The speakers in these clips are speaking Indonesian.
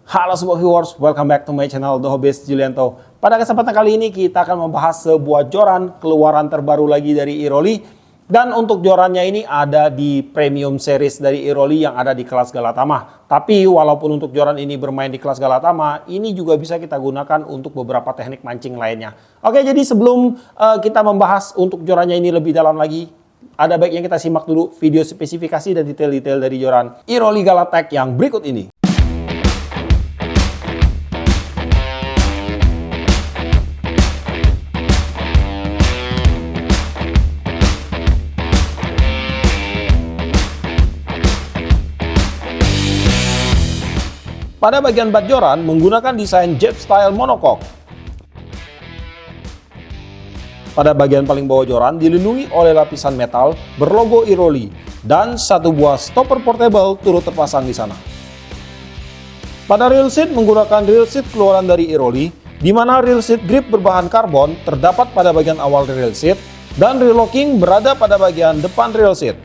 Halo semua viewers, welcome back to my channel The Hobbyist Julianto. Pada kesempatan kali ini kita akan membahas sebuah joran keluaran terbaru lagi dari Iroli. Dan untuk jorannya ini ada di premium series dari Iroli yang ada di kelas Galatama. Tapi walaupun untuk joran ini bermain di kelas Galatama, ini juga bisa kita gunakan untuk beberapa teknik mancing lainnya. Oke, jadi sebelum kita membahas untuk jorannya ini lebih dalam lagi, ada baiknya kita simak dulu video spesifikasi dan detail-detail dari joran Iroli Galatech yang berikut ini. Pada bagian bat joran menggunakan desain jet style monocoque. Pada bagian paling bawah joran dilindungi oleh lapisan metal berlogo Iroli dan satu buah stopper portable turut terpasang di sana. Pada reel seat menggunakan reel seat keluaran dari Iroli, di mana reel seat grip berbahan karbon terdapat pada bagian awal reel seat dan reel locking berada pada bagian depan reel seat.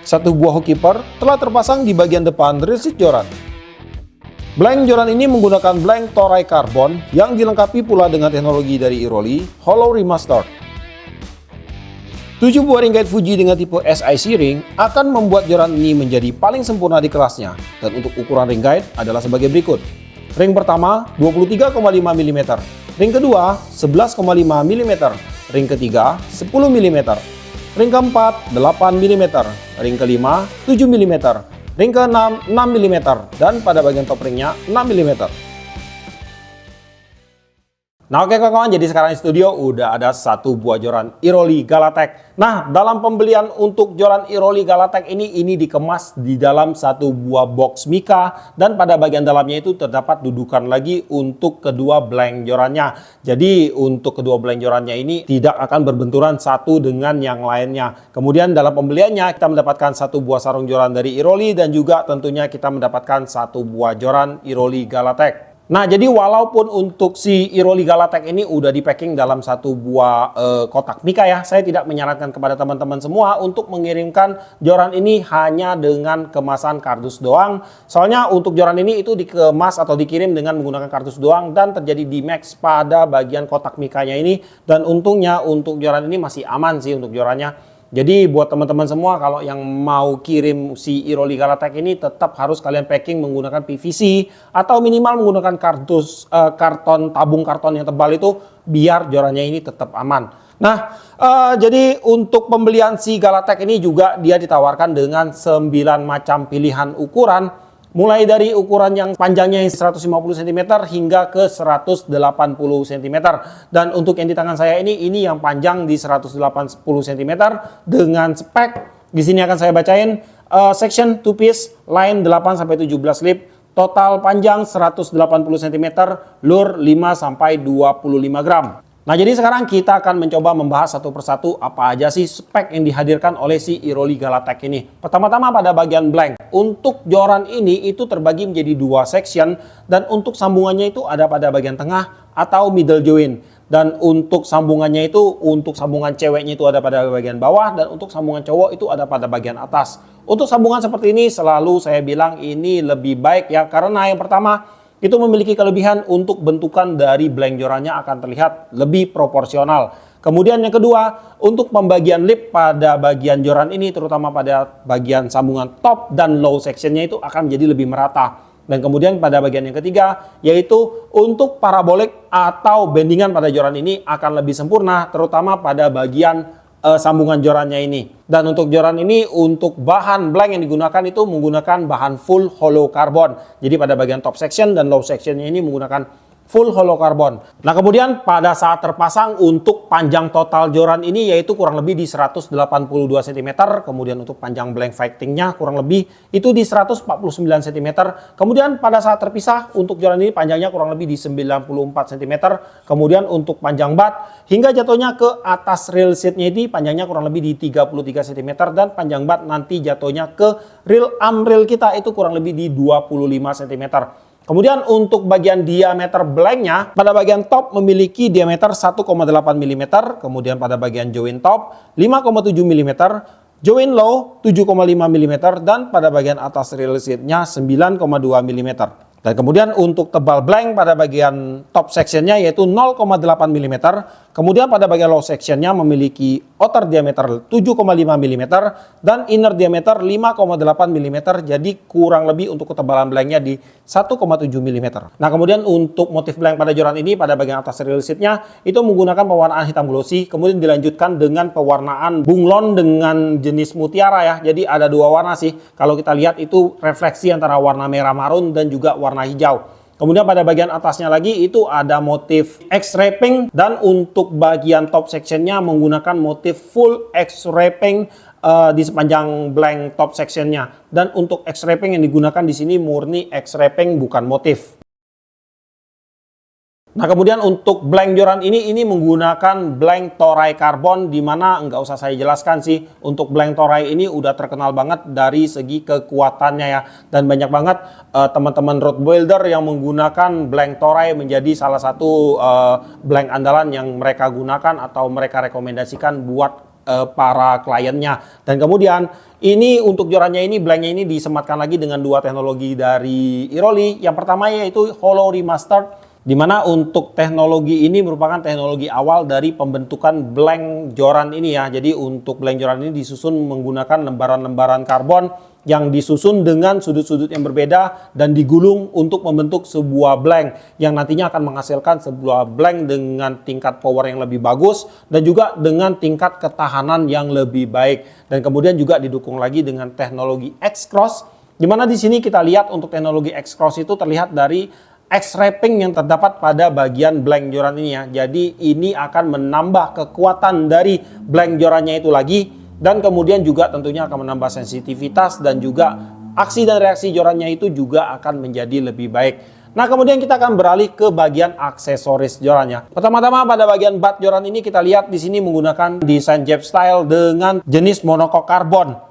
Satu buah hook keeper telah terpasang di bagian depan reel seat joran. Blank joran ini menggunakan blank Toray Carbon yang dilengkapi pula dengan teknologi dari Iroli, Hollow Remastered. 7 buah ring guide Fuji dengan tipe SIC ring akan membuat joran ini menjadi paling sempurna di kelasnya. Dan untuk ukuran ring guide adalah sebagai berikut. Ring pertama 23,5 mm, ring kedua 11,5 mm, ring ketiga 10 mm, ring keempat 8 mm, ring kelima 7 mm, ring ke-6 6 mm, dan pada bagian top ringnya 6 mm. Nah oke kawan-kawan, jadi sekarang di studio udah ada satu buah joran Iroli Galatech. Nah dalam pembelian untuk joran Iroli Galatech ini dikemas di dalam satu buah box Mika. Dan pada bagian dalamnya itu terdapat dudukan lagi untuk kedua blank jorannya. Jadi untuk kedua blank jorannya ini tidak akan berbenturan satu dengan yang lainnya. Kemudian dalam pembeliannya kita mendapatkan satu buah sarung joran dari Iroli. Dan juga tentunya kita mendapatkan satu buah joran Iroli Galatech. Nah, jadi walaupun untuk si Iroli Galatech ini udah di packing dalam satu buah kotak Mika ya, saya tidak menyarankan kepada teman-teman semua untuk mengirimkan joran ini hanya dengan kemasan kardus doang. Soalnya untuk joran ini itu dikemas atau dikirim dengan menggunakan kardus doang dan terjadi demax pada bagian kotak Mikanya ini. Dan untungnya untuk joran ini masih aman sih untuk jorannya. Jadi buat teman-teman semua kalau yang mau kirim si Iroli Galatech ini tetap harus kalian packing menggunakan PVC atau minimal menggunakan karton tabung karton yang tebal itu biar jorannya ini tetap aman. Nah, jadi untuk pembelian si Galatech ini juga dia ditawarkan dengan 9 macam pilihan ukuran. Mulai dari ukuran yang panjangnya 150 cm hingga ke 180 cm. Dan untuk yang di tangan saya ini yang panjang di 180 cm dengan spek. Di sini akan saya bacain section 2 piece, line 8 sampai 17 lip, total panjang 180 cm, lure 5 sampai 25 gram. Nah jadi sekarang kita akan mencoba membahas satu persatu apa aja sih spek yang dihadirkan oleh si Iroli Galatech ini. Pertama-tama pada bagian blank. Untuk joran ini itu terbagi menjadi 2 section dan untuk sambungannya itu ada pada bagian tengah atau middle joint. Dan untuk sambungannya itu untuk sambungan ceweknya itu ada pada bagian bawah dan untuk sambungan cowok itu ada pada bagian atas. Untuk sambungan seperti ini selalu saya bilang ini lebih baik ya karena yang pertama itu memiliki kelebihan untuk bentukan dari blank jorannya akan terlihat lebih proporsional. Kemudian yang kedua, untuk pembagian lip pada bagian joran ini terutama pada bagian sambungan top dan low sectionnya itu akan menjadi lebih merata. Dan kemudian pada bagian yang ketiga, yaitu untuk parabolik atau bendingan pada joran ini akan lebih sempurna terutama pada bagian sambungan jorannya ini. Dan untuk joran ini untuk bahan blank yang digunakan itu menggunakan bahan full hollow carbon. Jadi pada bagian top section dan low sectionnya ini menggunakan full hollow carbon. Nah kemudian pada saat terpasang untuk panjang total joran ini yaitu kurang lebih di 182 cm. Kemudian untuk panjang blank fightingnya kurang lebih itu di 149 cm. Kemudian pada saat terpisah untuk joran ini panjangnya kurang lebih di 94 cm. Kemudian untuk panjang bat hingga jatuhnya ke atas reel seatnya ini panjangnya kurang lebih di 33 cm. Dan panjang bat nanti jatuhnya ke reel arm reel kita itu kurang lebih di 25 cm. Kemudian untuk bagian diameter blanknya, pada bagian top memiliki diameter 1,8 mm, kemudian pada bagian join top 5,7 mm, join low 7,5 mm dan pada bagian atas rail seatnya 9,2 mm. Dan kemudian untuk tebal blank pada bagian top sectionnya yaitu 0,8 mm. Kemudian pada bagian low sectionnya memiliki outer diameter 7,5 mm dan inner diameter 5,8 mm. Jadi kurang lebih untuk ketebalan blanknya di 1,7 mm. Nah kemudian untuk motif blank pada joran ini pada bagian atas rail seatnya itu menggunakan pewarnaan hitam glossy. Kemudian dilanjutkan dengan pewarnaan bunglon dengan jenis mutiara ya. Jadi ada dua warna sih. Kalau kita lihat itu refleksi antara warna merah marun dan juga warna hijau. Kemudian pada bagian atasnya lagi itu ada motif X-wrapping dan untuk bagian top sectionnya menggunakan motif full X-wrapping di sepanjang blank top sectionnya. Dan untuk X-wrapping yang digunakan di sini murni X-wrapping bukan motif. Nah kemudian untuk blank joran ini menggunakan blank Toray karbon, di mana nggak usah saya jelaskan sih, untuk blank Toray ini udah terkenal banget dari segi kekuatannya ya, dan banyak banget teman-teman road builder yang menggunakan blank Toray menjadi salah satu blank andalan yang mereka gunakan atau mereka rekomendasikan buat para kliennya. Dan kemudian ini untuk jorannya ini blanknya ini disematkan lagi dengan dua teknologi dari Iroli. Yang pertama yaitu Hollow Remastered, di mana untuk teknologi ini merupakan teknologi awal dari pembentukan blank joran ini ya. Jadi untuk blank joran ini disusun menggunakan lembaran-lembaran karbon yang disusun dengan sudut-sudut yang berbeda dan digulung untuk membentuk sebuah blank yang nantinya akan menghasilkan sebuah blank dengan tingkat power yang lebih bagus dan juga dengan tingkat ketahanan yang lebih baik. Dan kemudian juga didukung lagi dengan teknologi X-Cross, di mana di sini kita lihat untuk teknologi X-Cross itu terlihat dari X-wrapping yang terdapat pada bagian blank joran ini ya. Jadi ini akan menambah kekuatan dari blank jorannya itu lagi, dan kemudian juga tentunya akan menambah sensitivitas dan juga aksi dan reaksi jorannya itu juga akan menjadi lebih baik. Nah kemudian kita akan beralih ke bagian aksesoris jorannya. Pertama-tama pada bagian bat joran ini kita lihat di sini menggunakan desain Jap style dengan jenis monocoque karbon.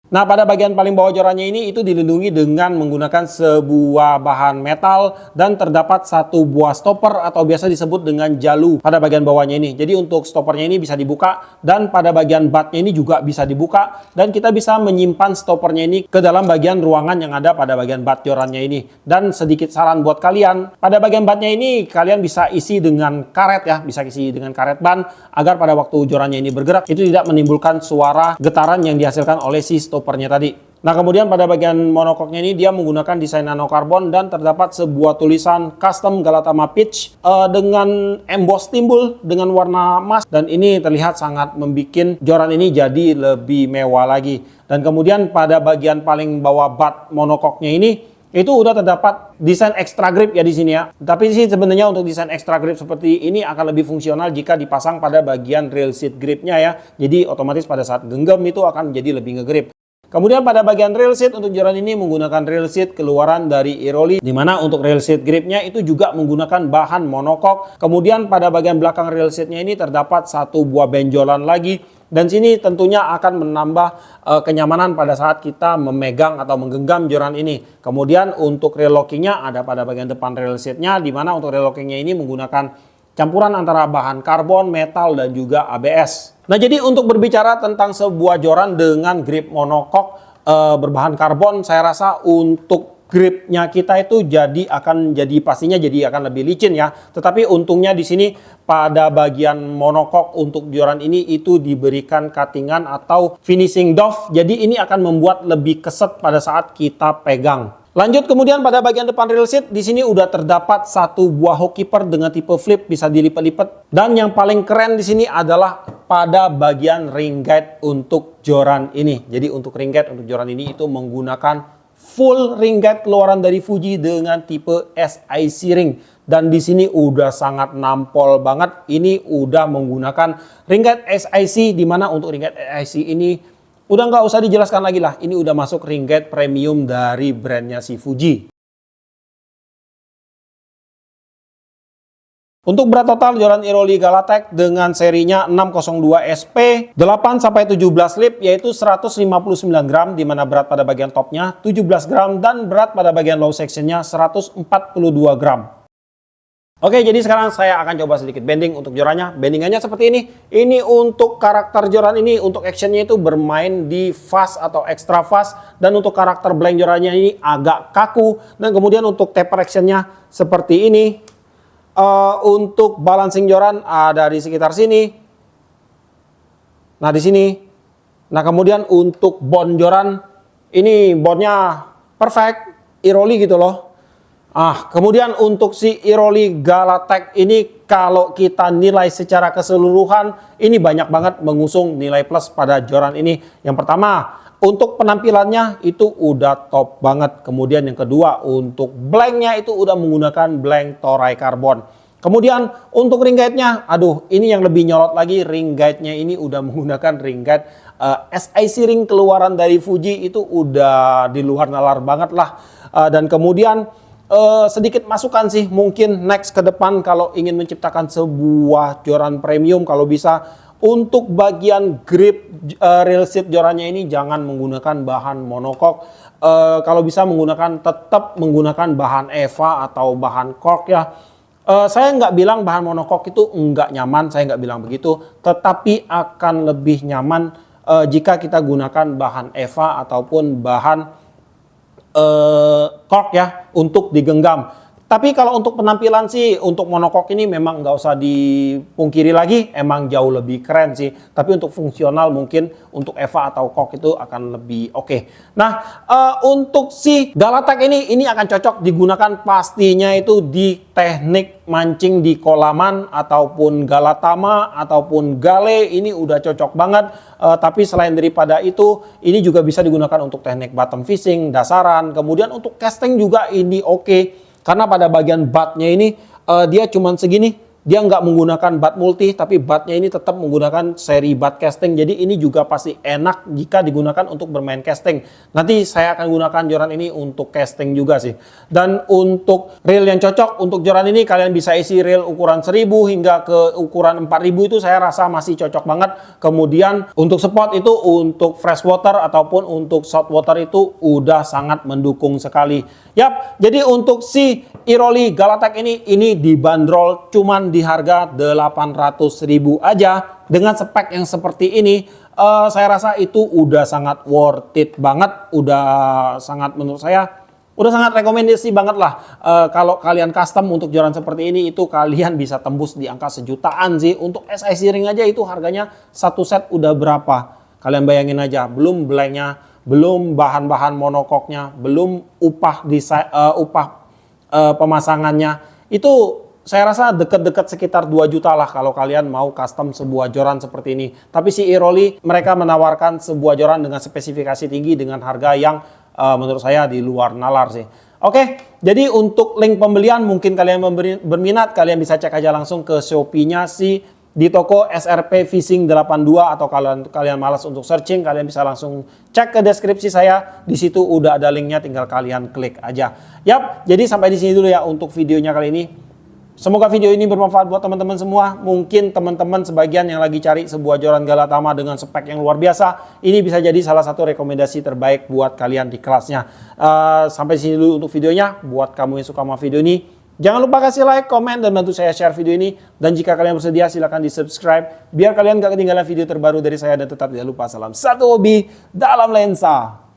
Nah pada bagian paling bawah jorannya ini itu dilindungi dengan menggunakan sebuah bahan metal dan terdapat satu buah stopper atau biasa disebut dengan jalu pada bagian bawahnya ini. Jadi untuk stoppernya ini bisa dibuka dan pada bagian batnya ini juga bisa dibuka, dan kita bisa menyimpan stoppernya ini ke dalam bagian ruangan yang ada pada bagian bat jorannya ini. Dan sedikit saran buat kalian, pada bagian batnya ini kalian bisa isi dengan karet ya, bisa isi dengan karet ban agar pada waktu jorannya ini bergerak itu tidak menimbulkan suara getaran yang dihasilkan oleh si stoppernya tadi. Nah kemudian pada bagian monocoque-nya ini dia menggunakan desain nanokarbon dan terdapat sebuah tulisan custom Galatama Pitch dengan emboss timbul dengan warna emas, dan ini terlihat sangat membuat joran ini jadi lebih mewah lagi. Dan kemudian pada bagian paling bawah bat monocoque-nya ini itu udah terdapat desain extra grip ya di sini ya. Tapi sih sebenarnya untuk desain extra grip seperti ini akan lebih fungsional jika dipasang pada bagian rail seat gripnya ya. Jadi otomatis pada saat genggam itu akan jadi lebih ngegrip. Kemudian pada bagian rail seat untuk joran ini menggunakan rail seat keluaran dari Iroli, di mana untuk rail seat gripnya itu juga menggunakan bahan monocoque. Kemudian pada bagian belakang rail seatnya ini terdapat satu buah benjolan lagi, dan sini tentunya akan menambah kenyamanan pada saat kita memegang atau menggenggam joran ini. Kemudian untuk rail lockingnya ada pada bagian depan rail seatnya, di mana untuk rail lockingnya ini menggunakan campuran antara bahan karbon, metal, dan juga ABS. Nah jadi untuk berbicara tentang sebuah joran dengan grip monocoque berbahan karbon, saya rasa untuk gripnya kita itu pastinya jadi akan lebih licin ya. Tetapi untungnya di sini pada bagian monocoque untuk joran ini itu diberikan cuttingan atau finishing doff. Jadi ini akan membuat lebih keset pada saat kita pegang. Lanjut kemudian pada bagian depan rail seat di sini udah terdapat satu buah hook keeper dengan tipe flip, bisa dilipat-lipat. Dan yang paling keren di sini adalah pada bagian ring guide untuk joran ini. Jadi untuk ring guide untuk joran ini itu menggunakan full ring guide keluaran dari Fuji dengan tipe SIC ring. Dan di sini udah sangat nampol banget. Ini udah menggunakan ring guide SIC, di mana untuk ring guide SIC ini udah nggak usah dijelaskan lagi lah, ini udah masuk ring guide premium dari brandnya si Fuji. Untuk berat total joran Iroli Galatec dengan serinya 602 SP 8-17 lip yaitu 159 gram, di mana berat pada bagian topnya 17 gram dan berat pada bagian low sectionnya 142 gram. Oke, jadi sekarang saya akan coba sedikit bending untuk jorannya. Bendingannya seperti ini. Ini untuk karakter joran ini, untuk actionnya itu bermain di fast atau extra fast. Dan untuk karakter blank jorannya ini agak kaku. Dan kemudian untuk taper actionnya seperti ini. Untuk balancing joran ada di sekitar sini. Nah, di sini. Nah, kemudian untuk bond joran, ini bondnya perfect, Iroli gitu loh. Kemudian untuk si Iroli Galatech ini kalau kita nilai secara keseluruhan ini banyak banget mengusung nilai plus pada joran ini. Yang pertama, untuk penampilannya itu udah top banget. Kemudian yang kedua, untuk blanknya itu udah menggunakan blank Toray Carbon. Kemudian untuk ring guide-nya, aduh ini yang lebih nyolot lagi, ring guide-nya ini udah menggunakan ring guide SIC ring keluaran dari Fuji, itu udah di luar nalar banget lah. Dan kemudian sedikit masukan sih, mungkin next ke depan kalau ingin menciptakan sebuah joran premium, kalau bisa untuk bagian grip rail seat jorannya ini jangan menggunakan bahan monokok. Kalau bisa tetap menggunakan bahan EVA atau bahan cork ya. Saya nggak bilang bahan monokok itu nggak nyaman, saya nggak bilang begitu. Tetapi akan lebih nyaman jika kita gunakan bahan EVA ataupun bahan cork ya untuk digenggam. Tapi kalau untuk penampilan sih untuk monokok ini memang nggak usah dipungkiri lagi, emang jauh lebih keren sih. Tapi untuk fungsional mungkin untuk EVA atau cork itu akan lebih oke. Nah, untuk si Galatech ini akan cocok digunakan pastinya itu di teknik mancing di kolaman ataupun galatama ataupun gale, ini udah cocok banget. Tapi selain daripada itu, ini juga bisa digunakan untuk teknik bottom fishing, dasaran. Kemudian untuk casting juga ini oke. Karena pada bagian butt-nya ini dia cuman segini. Dia nggak menggunakan butt multi, tapi butt-nya ini tetap menggunakan seri butt casting. Jadi ini juga pasti enak jika digunakan untuk bermain casting. Nanti saya akan gunakan joran ini untuk casting juga sih. Dan untuk reel yang cocok untuk joran ini, kalian bisa isi reel ukuran 1000 hingga ke ukuran 4000, itu saya rasa masih cocok banget. Kemudian untuk spot itu untuk fresh water ataupun untuk salt water itu udah sangat mendukung sekali. Yap, jadi untuk si Iroli Galatech ini dibanderol cuman di harga 800.000 aja dengan spek yang seperti ini. Saya rasa itu udah sangat worth it banget, udah sangat menurut saya udah sangat rekomendasi banget lah. Kalau kalian custom untuk joran seperti ini itu kalian bisa tembus di angka sejutaan sih. Untuk SIC ring aja itu harganya satu set udah berapa? Kalian bayangin aja, belum blanknya, belum bahan-bahan monokoknya, belum upah pemasangannya. Itu saya rasa deket-deket sekitar 2 juta lah kalau kalian mau custom sebuah joran seperti ini. Tapi si Iroli mereka menawarkan sebuah joran dengan spesifikasi tinggi dengan harga yang menurut saya di luar nalar sih. Oke, jadi untuk link pembelian mungkin kalian berminat, kalian bisa cek aja langsung ke Shopee-nya sih di toko SRP Fishing 82, atau kalian malas untuk searching, kalian bisa langsung cek ke deskripsi saya. Di situ udah ada linknya, tinggal kalian klik aja. Yap, jadi sampai di sini dulu ya untuk videonya kali ini. Semoga video ini bermanfaat buat teman-teman semua. Mungkin teman-teman sebagian yang lagi cari sebuah joran Galatama dengan spek yang luar biasa, ini bisa jadi salah satu rekomendasi terbaik buat kalian di kelasnya. Sampai sini dulu untuk videonya. Buat kamu yang suka sama video ini, jangan lupa kasih like, komen, dan bantu saya share video ini. Dan jika kalian bersedia, silahkan di subscribe biar kalian gak ketinggalan video terbaru dari saya. Dan tetap tidak lupa, salam satu hobi dalam lensa.